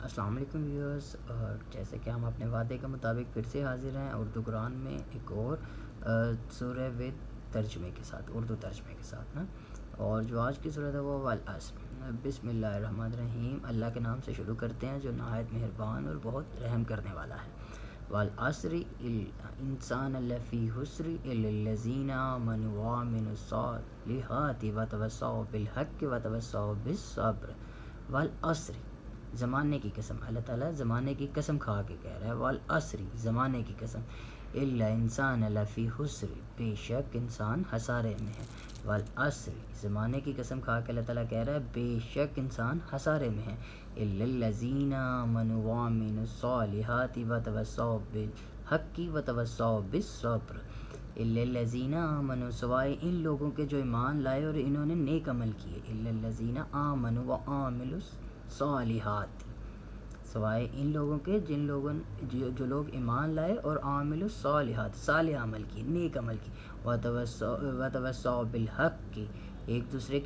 السلام علیکم ویورز، اور جیسے کہ ہم اپنے وعدے کے مطابق پھر سے حاضر ہیں اردو قرآن میں ایک اور سورہ ود ترجمے کے ساتھ، اردو ترجمے کے ساتھ نا۔ اور جو آج کی صورت ہے وہ والعصر۔ بسم اللہ الرحمن الرحیم، اللہ کے نام سے شروع کرتے ہیں جو نہایت مہربان اور بہت رحم کرنے والا ہے۔ والعصر الانسان لفی خسر الا الذین آمنوا وعملوا الصالحات وتواصوا بالحق وتواصوا بالصبر۔ والعصر، زمانے کی قسم، اللہ تعالیٰ زمانے کی قسم کھا کے کہہ رہا ہے، والعصر، زمانے کی قسم، الا انسان لفی خسر، بے شک انسان خسارے میں ہے۔ والعصر، زمانے کی قسم کھا کے اللہ تعالیٰ کہہ رہا ہے بے شک انسان خسارے میں ہے۔ الا الذین آمنوا وعملوا الصالحات وتواصوا بالحق وتواصوا بالصبر۔ الا الذین آمنوا، سوائے ان لوگوں کے جو ایمان لائے اور انہوں نے نیک عمل کیے۔ الا الذین آمنوا وعملوا الصالحات، سوائے ان لوگوں کے جو لوگ ایمان لائے اور عامل الصالحات، صالح عمل کی، نیک عمل کی، وتواصوا بالحق، ایک دوسرے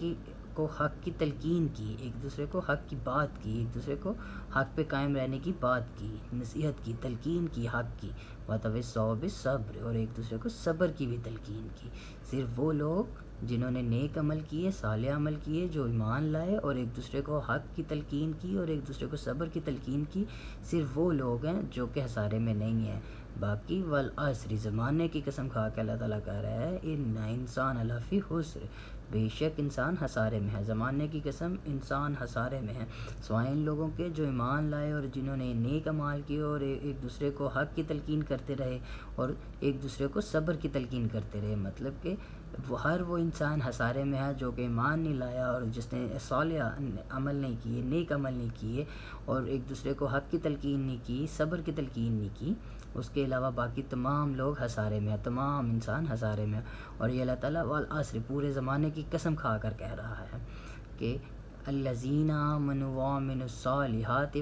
کو حق کی تلقین کی، ایک دوسرے کو حق کی بات کی، ایک دوسرے کو حق پہ قائم رہنے کی بات کی، نصیحت کی، تلقین کی حق کی، وتواصوا بالصبر، اور ایک دوسرے کو صبر کی بھی تلقین کی۔ صرف وہ لوگ جنہوں نے نیک عمل کیے، صالح عمل کیے، جو ایمان لائے اور ایک دوسرے کو حق کی تلقین کی اور ایک دوسرے کو صبر کی تلقین کی، صرف وہ لوگ ہیں جو کہ خسارے میں نہیں ہیں۔ باقی والعصر، زمانے کی قسم کھا کے اللہ تعالیٰ کہہ رہا ہے ان انسان لفی خسر، بے شک انسان خسارے میں ہے۔ زمانے کی قسم، انسان خسارے میں ہے، سوائے ان لوگوں کے جو ایمان لائے اور جنہوں نے نیک اعمال کیے اور ایک دوسرے کو حق کی تلقین کرتے رہے اور ایک دوسرے کو صبر کی تلقین کرتے رہے۔ مطلب کہ ہر وہ انسان خسارے میں ہے جو کہ ایمان نہیں لایا اور جس نے صالح عمل نہیں کیے، نیک عمل نہیں کیے اور ایک دوسرے کو حق کی تلقین نہیں کی، صبر کی تلقین نہیں کی۔ اس کے علاوہ باقی تمام لوگ خسارے میں ہیں، تمام انسان خسارے میں ہیں۔ اور یہ اللہ تعالیٰ والعصر، پورے زمانے کی قسم کھا کر کہہ رہا ہے کہ الذین آمنوا وعملوا الصالحات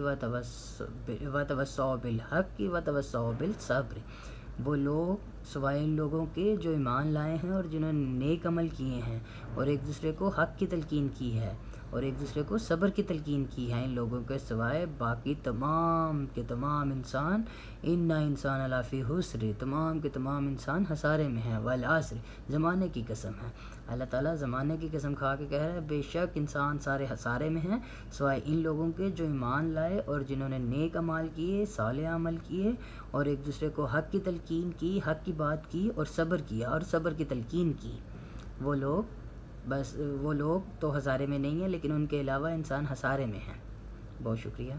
وتواصوا بالحق وتواصوا بالصبر۔ وہ لوگ، سوائے ان لوگوں کے جو ایمان لائے ہیں اور جنہوں نے نیک عمل کیے ہیں اور ایک دوسرے کو حق کی تلقین کی ہے اور ایک دوسرے کو صبر کی تلقین کی ہے، ان لوگوں کے سوائے باقی تمام کے تمام انسان، ان انسان لفی خسر، تمام کے تمام انسان خسارے میں ہیں۔ والعصر، زمانے کی قسم ہے، اللہ تعالیٰ زمانے کی قسم کھا کے کہہ رہا ہے بے شک انسان سارے خسارے میں ہیں، سوائے ان لوگوں کے جو ایمان لائے اور جنہوں نے نیک اعمال کیے، صالح عمل کیے اور ایک دوسرے کو حق کی تلقین کی، حق کی بات کی اور صبر کیا اور صبر کی تلقین کی۔ وہ لوگ تو خسارے میں نہیں ہیں، لیکن ان کے علاوہ انسان خسارے میں ہیں۔ بہت شکریہ۔